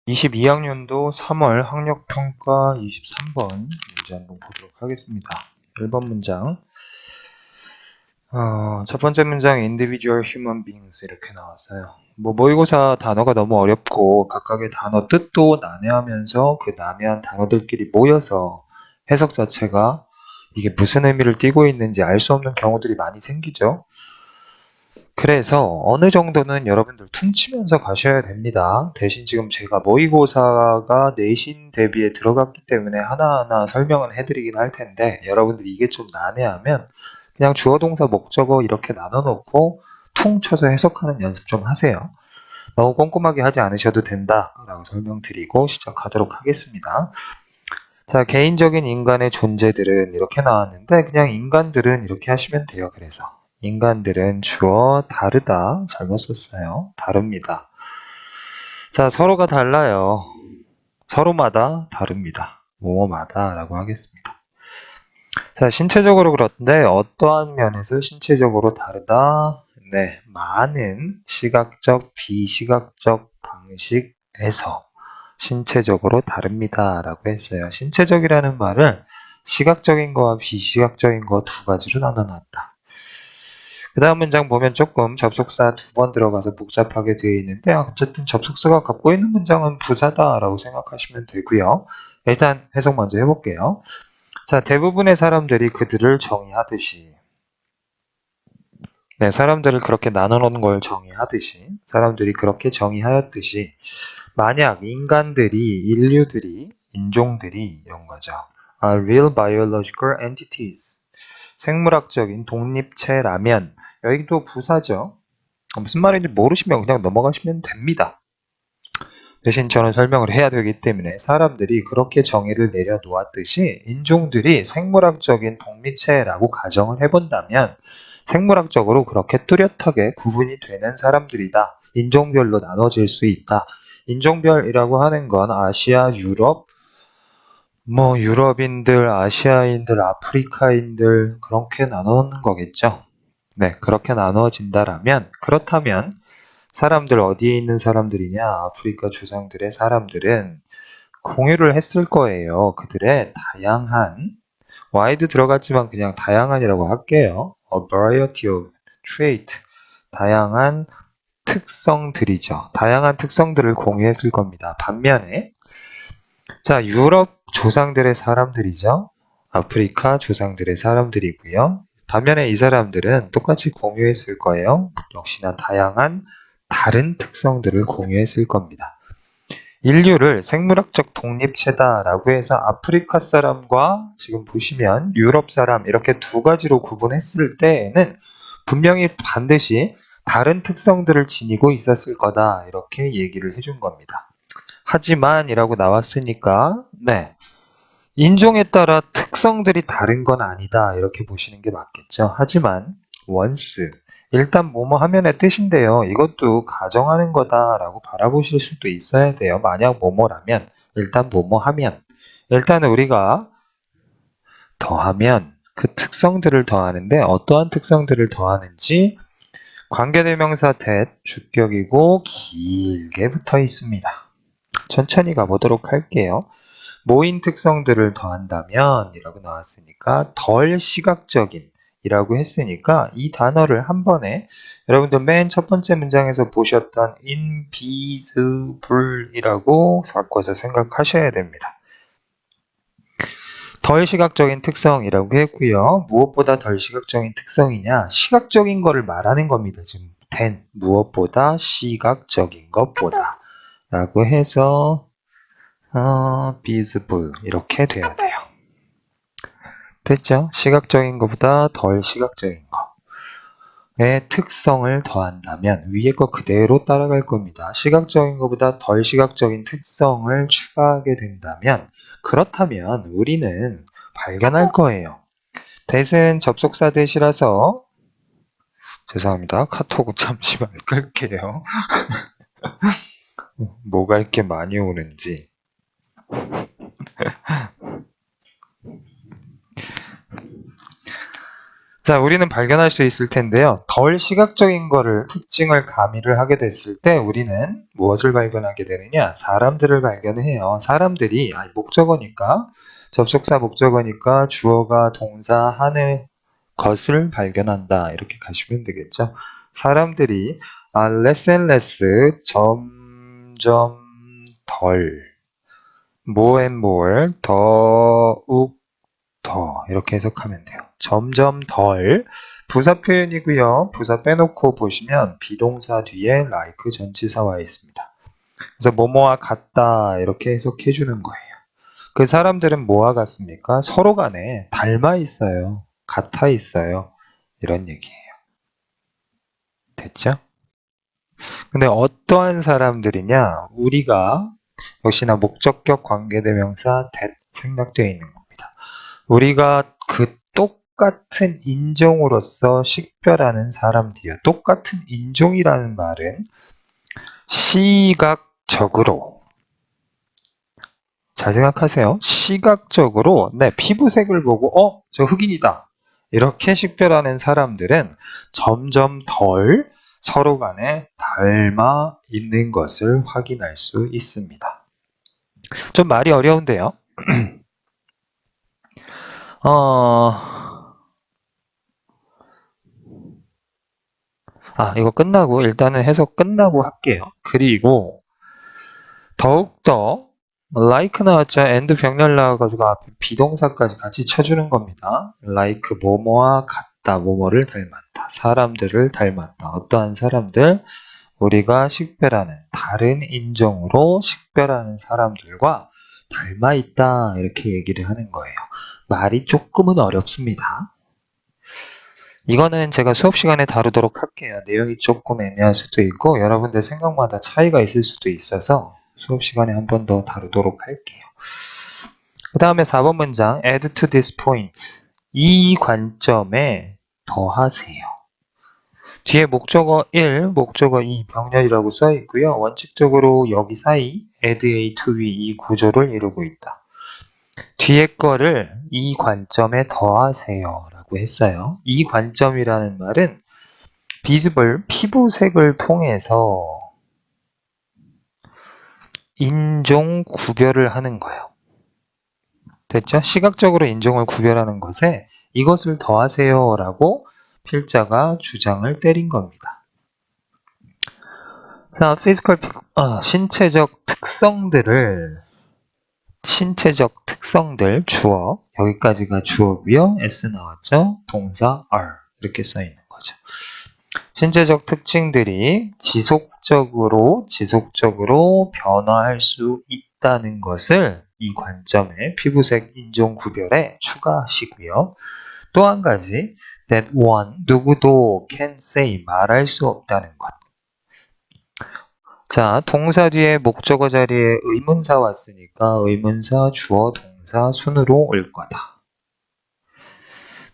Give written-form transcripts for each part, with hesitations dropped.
22학년도 3월 학력평가 23번 문제 한번 보도록 하겠습니다. 1번 문장. 첫 번째 문장 individual human beings 이렇게 나왔어요. 모의고사 단어가 너무 어렵고 각각의 단어 뜻도 난해하면서 그 난해한 단어들끼리 모여서 해석 자체가 이게 무슨 의미를 띠고 있는지 알 수 없는 경우들이 많이 생기죠. 그래서 어느 정도는 여러분들 퉁치면서 가셔야 됩니다. 대신 지금 제가 모의고사가 내신 대비에 들어갔기 때문에 하나하나 설명은 해드리긴 할 텐데 여러분들이 이게 좀 난해하면 그냥 주어 동사 목적어 이렇게 나눠놓고 퉁쳐서 해석하는 연습 좀 하세요. 너무 꼼꼼하게 하지 않으셔도 된다라고 설명드리고 시작하도록 하겠습니다. 자, 개인적인 인간의 존재들은 이렇게 나왔는데 그냥 인간들은 이렇게 하시면 돼요. 그래서 인간들은 주어 다르다 잘못 썼어요. 다릅니다. 자, 서로가 달라요. 서로마다 다릅니다. 뭐뭐마다 라고 하겠습니다. 자, 신체적으로 그런데 어떠한 면에서 신체적으로 다르다? 네, 많은 시각적, 비시각적 방식에서 신체적으로 다릅니다 라고 했어요. 신체적이라는 말을 시각적인 거와 비시각적인 거 두 가지로 나눠놨다. 그 다음 문장 보면 조금 접속사 2번 들어가서 복잡하게 되어 있는데 어쨌든 접속사가 갖고 있는 문장은 부사다라고 생각하시면 되고요. 일단 해석 먼저 해볼게요. 자, 대부분의 사람들이 그들을 정의하듯이 네, 사람들을 그렇게 나눠놓은 걸 정의하듯이 사람들이 그렇게 정의하였듯이 만약 인간들이 인종들이 이런 거죠. are real biological entities 생물학적인 독립체라면 여기도 부사죠. 무슨 말인지 모르시면 그냥 넘어가시면 됩니다. 대신 저는 설명을 해야 되기 때문에 사람들이 그렇게 정의를 내려놓았듯이 인종들이 생물학적인 독립체라고 가정을 해본다면 생물학적으로 그렇게 뚜렷하게 구분이 되는 사람들이다. 인종별로 나눠질 수 있다. 인종별이라고 하는 건 아시아, 유럽, 유럽인들, 아시아인들, 아프리카인들 그렇게 나누는 거겠죠. 네, 그렇게 나누어진다라면 그렇다면 사람들 어디에 있는 사람들이냐? 아프리카 조상들의 사람들은 공유를 했을 거예요. 그들의 다양한 wide 들어갔지만 그냥 다양한이라고 할게요. A variety of trait 다양한 특성들이죠. 다양한 특성들을 공유했을 겁니다. 반면에 자, 유럽 조상들의 사람들이죠. 아프리카 조상들의 사람들이고요. 반면에 이 사람들은 똑같이 공유했을 거예요. 역시나 다양한 다른 특성들을 공유했을 겁니다. 인류를 생물학적 독립체다라고 해서 아프리카 사람과 지금 보시면 유럽 사람 이렇게 두 가지로 구분했을 때에는 분명히 반드시 다른 특성들을 지니고 있었을 거다 이렇게 얘기를 해준 겁니다. 하지만 이라고 나왔으니까 네, 인종에 따라 특성들이 다른 건 아니다 이렇게 보시는 게 맞겠죠. 하지만 once 일단 뭐뭐 하면의 뜻인데요. 이것도 가정하는 거다라고 바라보실 수도 있어야 돼요. 만약 뭐뭐라면 일단 뭐뭐 하면 일단은 우리가 더하면 그 특성들을 더하는데 어떠한 특성들을 더하는지 관계대명사 that 주격이고 길게 붙어 있습니다. 천천히 가보도록 할게요. 모인 특성들을 더한다면 이라고 나왔으니까 덜 시각적인 이라고 했으니까 이 단어를 한 번에 여러분들 맨 첫 번째 문장에서 보셨던 invisible 이라고 섞어서 생각하셔야 됩니다. 덜 시각적인 특성이라고 했고요. 무엇보다 덜 시각적인 특성이냐? 시각적인 거를 말하는 겁니다. 지금 then 무엇보다 시각적인 것보다 라고 해서 visible 이렇게 돼야 돼요. 됐죠? 시각적인 것보다 덜 시각적인 거의 특성을 더한다면 위에 거 그대로 따라갈 겁니다. 시각적인 것보다 덜 시각적인 특성을 추가하게 된다면 그렇다면 우리는 발견할 거예요. that은 접속사 that이라서 죄송합니다. 카톡 잠시만 끌게요. 뭐가 이렇게 많이 오는지 자, 우리는 발견할 수 있을 텐데요. 덜 시각적인 거를 특징을 가미를 하게 됐을 때 우리는 무엇을 발견하게 되느냐? 사람들을 발견해요. 사람들이 목적어니까 접속사 목적어니까 주어가 동사 하는 것을 발견한다. 이렇게 가시면 되겠죠. 사람들이 less and less 점점 덜 more and more 더욱 더 이렇게 해석하면 돼요. 점점 덜 부사 표현이고요. 부사 빼놓고 보시면 비동사 뒤에 like 전치사 와 있습니다. 그래서 뭐뭐와 같다 이렇게 해석해 주는 거예요. 그 사람들은 뭐와 같습니까? 서로 간에 닮아 있어요. 같아 있어요. 이런 얘기예요. 됐죠? 근데 어떠한 사람들이냐? 우리가 역시나 목적격 관계대명사 that 생략되어 있는 겁니다. 우리가 그 똑같은 인종으로서 식별하는 사람들이요. 똑같은 인종이라는 말은 시각적으로 잘 생각하세요. 시각적으로 피부색을 보고 저 흑인이다. 이렇게 식별하는 사람들은 점점 덜 서로 간에 닮아 있는 것을 확인할 수 있습니다. 좀 말이 어려운데요. 이거 끝나고 일단은 해석 끝나고 할게요. 그리고 더욱더 like 나왔죠. and 병렬 나와가지고 앞에 비동사까지 같이 쳐주는 겁니다. like 뭐뭐와 같다. 뭐뭐를 닮았다. 사람들을 닮았다. 어떠한 사람들? 우리가 식별하는 다른 인종으로 식별하는 사람들과 닮아 있다. 이렇게 얘기를 하는 거예요. 말이 조금은 어렵습니다. 이거는 제가 수업 시간에 다루도록 할게요. 내용이 조금 애매할 수도 있고 여러분들 생각마다 차이가 있을 수도 있어서 수업 시간에 한 번 더 다루도록 할게요. 그 다음에 4번 문장 add to this point. 이 관점에 더하세요. 뒤에 목적어 1, 목적어 2 병렬이라고 써 있고요. 원칙적으로 여기 사이 add A to B 이 구조를 이루고 있다. 뒤에 거를 이 관점에 더하세요 라고 했어요. 이 관점이라는 말은 visible 피부색을 통해서 인종 구별을 하는 거예요. 됐죠? 시각적으로 인종을 구별하는 것에 이것을 더하세요 라고 필자가 주장을 때린 겁니다. 자, physical, 신체적 특성들 주어 여기까지가 주어고요. S 나왔죠? 동사 are 이렇게 써 있는 거죠. 신체적 특징들이 지속적으로 변화할 수 있다는 것을 이 관점에 피부색 인종 구별에 추가하시고요. 또 한 가지 that one 누구도 can say 말할 수 없다는 것. 자, 동사 뒤에 목적어 자리에 의문사 왔으니까 의문사, 주어, 동사 순으로 올 거다.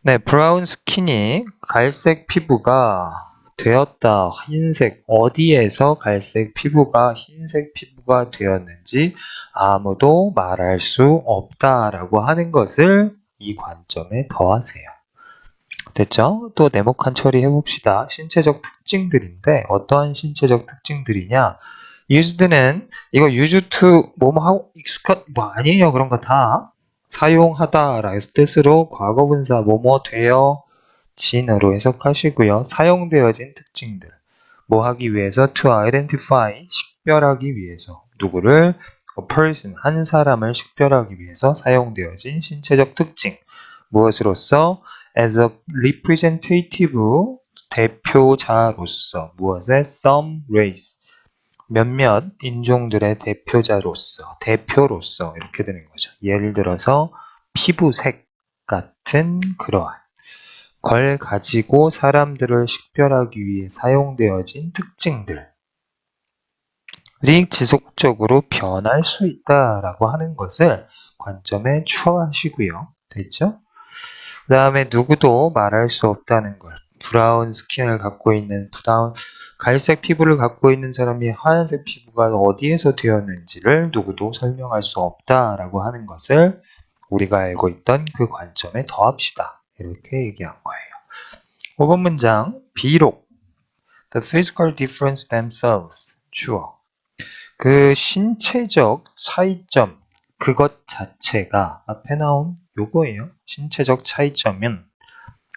네, 브라운 스킨이 갈색 피부가 되었다. 흰색, 어디에서 갈색 피부가 흰색 피부가 되었는지 아무도 말할 수 없다라고 하는 것을 이 관점에 더하세요. 됐죠? 또 네모칸 처리해 봅시다. 신체적 특징들인데 어떠한 신체적 특징들이냐? used는 이거 used to 뭐뭐 하고 익숙한 뭐 아니에요. 그런 거 다 사용하다라는 뜻으로 과거분사 뭐뭐 되어진으로 해석하시고요. 사용되어진 특징들 뭐 하기 위해서 to identify 식별하기 위해서 누구를 a person 한 사람을 식별하기 위해서 사용되어진 신체적 특징 무엇으로서 as a representative 대표자로서 무엇의 some race 몇몇 인종들의 대표로서 이렇게 되는 거죠. 예를 들어서 피부색 같은 그러한 걸 가지고 사람들을 식별하기 위해 사용되어진 특징들이 지속적으로 변할 수 있다라고 하는 것을 관점에 추가하시고요. 됐죠? 그 다음에 누구도 말할 수 없다는 걸 브라운 스킨을 갖고 있는 갈색 피부를 갖고 있는 사람이 하얀색 피부가 어디에서 되었는지를 누구도 설명할 수 없다라고 하는 것을 우리가 알고 있던 그 관점에 더합시다. 이렇게 얘기한 거예요. 5번 문장 비록 the physical difference themselves 주어 그 신체적 차이점 그것 자체가 앞에 나온 요거예요. 신체적 차이점은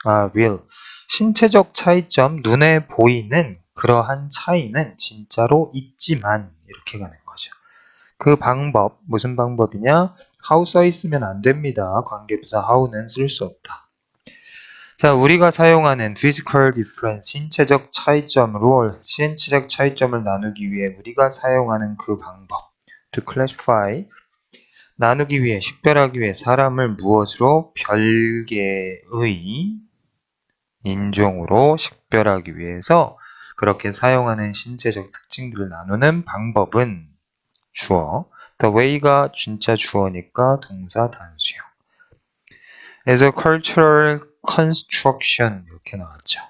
real 신체적 차이점 눈에 보이는 그러한 차이는 진짜로 있지만 이렇게 가는 거죠. 그 방법 무슨 방법이냐? how 써 있으면 안 됩니다. 관계부사 how는 쓸 수 없다. 자, 우리가 사용하는 physical difference, 신체적 차이점으로 신체적 차이점을 나누기 위해 우리가 사용하는 그 방법 to classify, 나누기 위해, 식별하기 위해 사람을 무엇으로? 별개의 인종으로 식별하기 위해서 그렇게 사용하는 신체적 특징들을 나누는 방법은 주어, the way가 진짜 주어니까 동사 단수형. as a cultural construction 이렇게 나왔죠.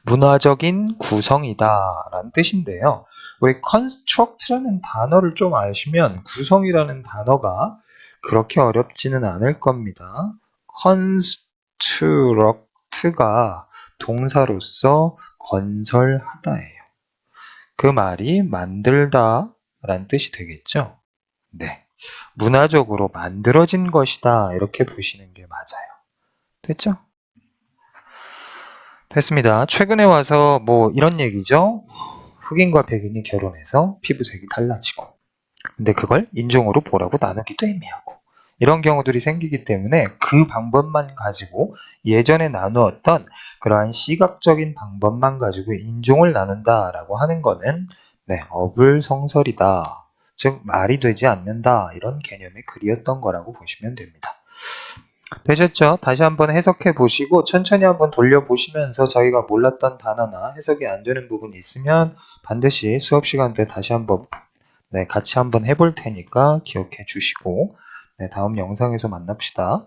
문화적인 구성이다 라는 뜻인데요. 우리 construct라는 단어를 좀 아시면 구성이라는 단어가 그렇게 어렵지는 않을 겁니다. construct가 동사로서 건설하다예요. 그 말이 만들다 라는 뜻이 되겠죠. 네, 문화적으로 만들어진 것이다 이렇게 보시는 게 맞아요. 됐죠? 됐습니다. 최근에 와서 뭐 이런 얘기죠. 흑인과 백인이 결혼해서 피부색이 달라지고 근데 그걸 인종으로 보라고 나누기도 애매하고 이런 경우들이 생기기 때문에 그 방법만 가지고 예전에 나누었던 그러한 시각적인 방법만 가지고 인종을 나눈다라고 하는 거는 어불성설이다. 즉 말이 되지 않는다. 이런 개념의 글이었던 거라고 보시면 됩니다. 되셨죠? 다시 한번 해석해 보시고 천천히 한번 돌려보시면서 저희가 몰랐던 단어나 해석이 안 되는 부분이 있으면 반드시 수업 시간 때 다시 한번 같이 한번 해볼 테니까 기억해 주시고 다음 영상에서 만납시다.